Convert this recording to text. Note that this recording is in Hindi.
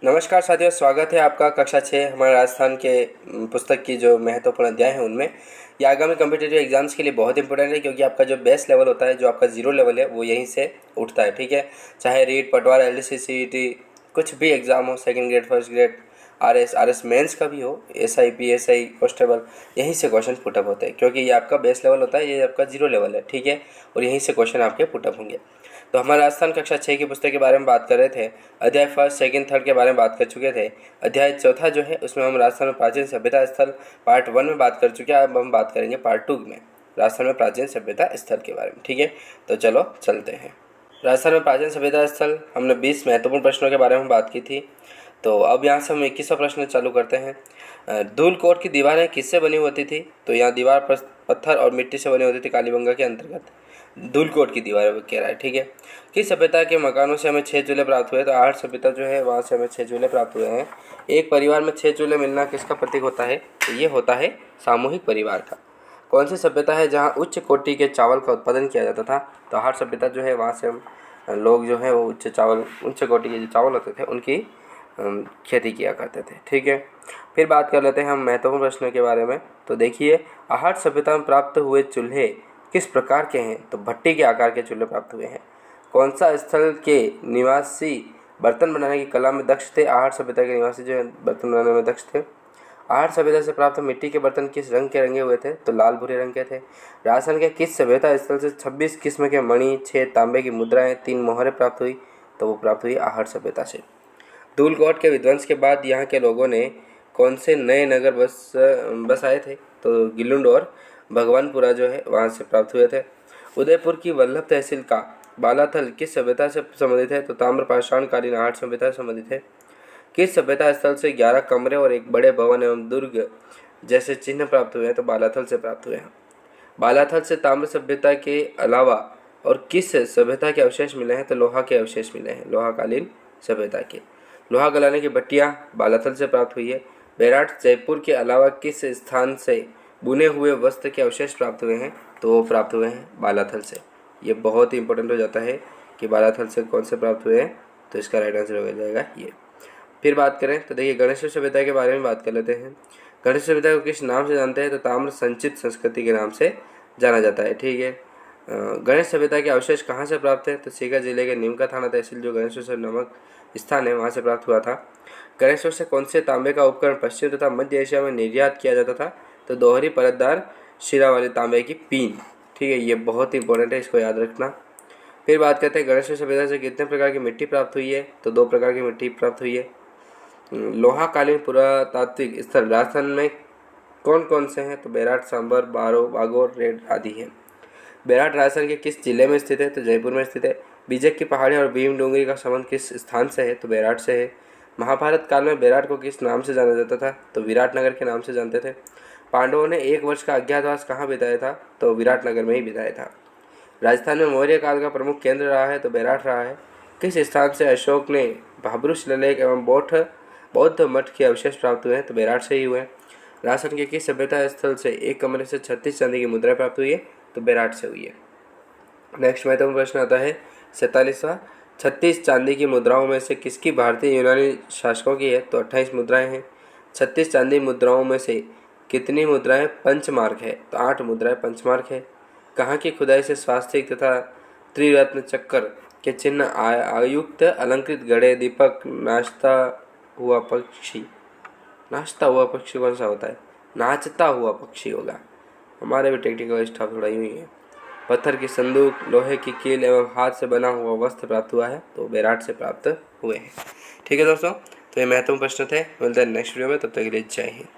नमस्कार साथियों, स्वागत है आपका कक्षा 6 हमारे राजस्थान के पुस्तक की जो महत्वपूर्ण अध्याय हैं उनमें। ये आगामी कम्पिटिटिव एग्जाम्स के लिए बहुत इंपॉर्टेंट है, क्योंकि आपका जो बेस लेवल होता है, जो आपका जीरो लेवल है, वो यहीं से उठता है। ठीक है, चाहे रीट, पटवार, एलडीसी, सीईटी, कुछ भी एग्ज़ाम हो, second grade, first grade, RS mains का भी हो, एसआई, पीएसआई, कांस्टेबल, यहीं से क्वेश्चन पुटअप होते हैं, क्योंकि ये आपका बेस लेवल होता है, ये आपका जीरो लेवल है। ठीक है, और यहीं से क्वेश्चन आपके पुटअप होंगे। तो हमारे राजस्थान कक्षा 6 की पुस्तक के बारे में बात कर रहे थे। अध्याय फर्स्ट, सेकंड, थर्ड के बारे में बात कर चुके थे। अध्याय चौथा जो है उसमें हम राजस्थान में प्राचीन सभ्यता स्थल पार्ट 1 में बात कर चुके हैं। अब हम बात करेंगे पार्ट 2 में राजस्थान में प्राचीन सभ्यता स्थल के बारे में। ठीक है, तो चलो चलते हैं। राजस्थान में प्राचीन सभ्यता स्थल, हमने 20 महत्वपूर्ण प्रश्नों के बारे में बात की थी। तो अब यहाँ से हम 21वां प्रश्न चालू करते हैं। धूल कोट की दीवारें किससे बनी होती थी? तो यहाँ दीवार पत्थर और मिट्टी से बनी होती थी, कालीबंगा के अंतर्गत धूल कोट की दीवारें कह रहा है। ठीक है, किस सभ्यता के मकानों से हमें 6 चूल्हे प्राप्त हुए? तो आहट सभ्यता जो है वहाँ से हमें 6 चूल्हे प्राप्त हुए हैं। एक परिवार में 6 चूल्हे मिलना किसका प्रतीक होता है? तो ये होता है सामूहिक परिवार का। कौन सी सभ्यता है जहाँ उच्च कोटि के चावल का उत्पादन किया जाता था? तो आहट सभ्यता जो है वहाँ से हम लोग जो है वो उच्च कोटि के जो चावल होते थे उनकी खेती किया करते थे। ठीक है, फिर बात कर लेते हैं हम महत्वपूर्ण प्रश्नों के बारे में। तो देखिए, आहट सभ्यता में प्राप्त हुए चूल्हे किस प्रकार के हैं? तो भट्टी के आकार के चूल्हे प्राप्त हुए हैं। कौन सा स्थल के निवासी बर्तन बनाने की कला में दक्ष थे? आहट सभ्यता के निवासी जो है बर्तन बनाने में दक्ष थे। आहट सभ्यता से प्राप्त मिट्टी के बर्तन किस रंग के रंगे हुए थे? तो लाल भूरे रंग के थे। राजस्थान के किस सभ्यता स्थल से 26 किस्म के मणि, 6 तांबे की मुद्राएं, 3 मोहरें प्राप्त हुई? तो वो प्राप्त हुई आहट सभ्यता से। धूलकोट के विध्वंस के बाद यहाँ के लोगों ने कौन से नए नगर बसाए थे? तो गिलुंड और भगवानपुरा जो है वहाँ से प्राप्त हुए थे। उदयपुर की वल्लभ तहसील का बालाथल किस सभ्यता से संबंधित है? तो ताम्रपाषाणकालीन आहट सभ्यता से संबंधित है। किस सभ्यता स्थल से 11 कमरे और एक बड़े भवन एवं दुर्ग जैसे चिन्ह प्राप्त हुए हैं? तो बालाथल से प्राप्त हुए हैं। बालाथल से ताम्र सभ्यता के अलावा और किस सभ्यता के अवशेष मिले हैं? तो लोहा के अवशेष मिले हैं, लोहाकालीन सभ्यता के। लोहा गलाने की भट्टियाँ बालाथल से प्राप्त हुई है। बैराट जयपुर के अलावा किस स्थान से बुने हुए वस्त्र के अवशेष प्राप्त हुए हैं? तो वो प्राप्त हुए हैं बालाथल से। ये बहुत ही इंपॉर्टेंट हो जाता है कि बालाथल से कौन से प्राप्त हुए हैं, तो इसका राइट आंसर हो जाएगा ये। फिर बात करें तो देखिए, गणेश सभ्यता के बारे में बात कर लेते हैं। गणेश सभ्यता को किस नाम से जानते हैं? तो ताम्र संचित संस्कृति के नाम से जाना जाता है। ठीक है, गणेश सभ्यता के अवशेष कहाँ से प्राप्त है? तो सीकर जिले के नीमका थाना तहसील जो गणेश नामक स्थान है वहाँ से प्राप्त हुआ था। गणेश से कौन से तांबे का उपकरण पश्चिम तथा मध्य एशिया में निर्यात किया जाता था? तो दोहरी परतदार शिरा वाले तांबे की पीन। ठीक है, ये बहुत इंपॉर्टेंट है, इसको याद रखना। फिर बात करते हैं गणेश सभ्यता से कितने प्रकार की मिट्टी प्राप्त हुई है? तो 2 प्रकार की मिट्टी प्राप्त हुई है। लोहाकालीन पुरातात्विक स्थल राजस्थान में कौन कौन से हैं? तो बैराट, सांबर, बागोर, रेड आदि हैं। बैराट राजस्थान के किस जिले में स्थित है? तो जयपुर में स्थित है। बीजक की पहाड़ी और भीम डूंगरी का संबंध किस स्थान से है? तो बैराट से है। महाभारत काल में बैराट को किस नाम से जाना जाता था? तो विराटनगर के नाम से जानते थे। पांडवों ने 1 वर्ष का अज्ञातवास कहाँ बिताया था? तो विराटनगर में ही बिताया था। राजस्थान में मौर्य काल का प्रमुख केंद्र रहा है? तो बैराट रहा है। किस स्थान से अशोक ने भाब्रू शिलालेख एवं बौद्ध मठ के अवशेष प्राप्त हुए हैं? तो बैराट से ही हुए। राजस्थान के किस सभ्यता स्थल से एक कमरे से 36 चांदी की मुद्रा प्राप्त हुई है? तो बैराट से हुई है। नेक्स्ट महत्वपूर्ण प्रश्न आता है 47वां। 36 चांदी की मुद्राओं में से किसकी भारतीय यूनानी शासकों की है? तो 28 मुद्राएं हैं। 36 चांदी मुद्राओं में से कितनी मुद्राएं पंचमार्क है? तो 8 मुद्राएं पंचमार्क है। कहाँ की खुदाई से स्वास्तिक तथा त्रिरत्न चक्कर के चिन्ह आयुक्त अलंकृत घड़े, दीपक, नाचता हुआ पक्षी कौन सा होता है? नाचता हुआ पक्षी होगा। हमारे भी टेक्निकल स्टाफ थोड़ा यूँ ही है। पत्थर की संदूक, लोहे की कील एवं हाथ से बना हुआ वस्त्र प्राप्त हुआ है? तो बैराट से प्राप्त हुए हैं। ठीक है दोस्तों, तो ये महत्वपूर्ण प्रश्न थे। मिलते हैं नेक्स्ट वीडियो में, तब तक के लिए जय हिंद।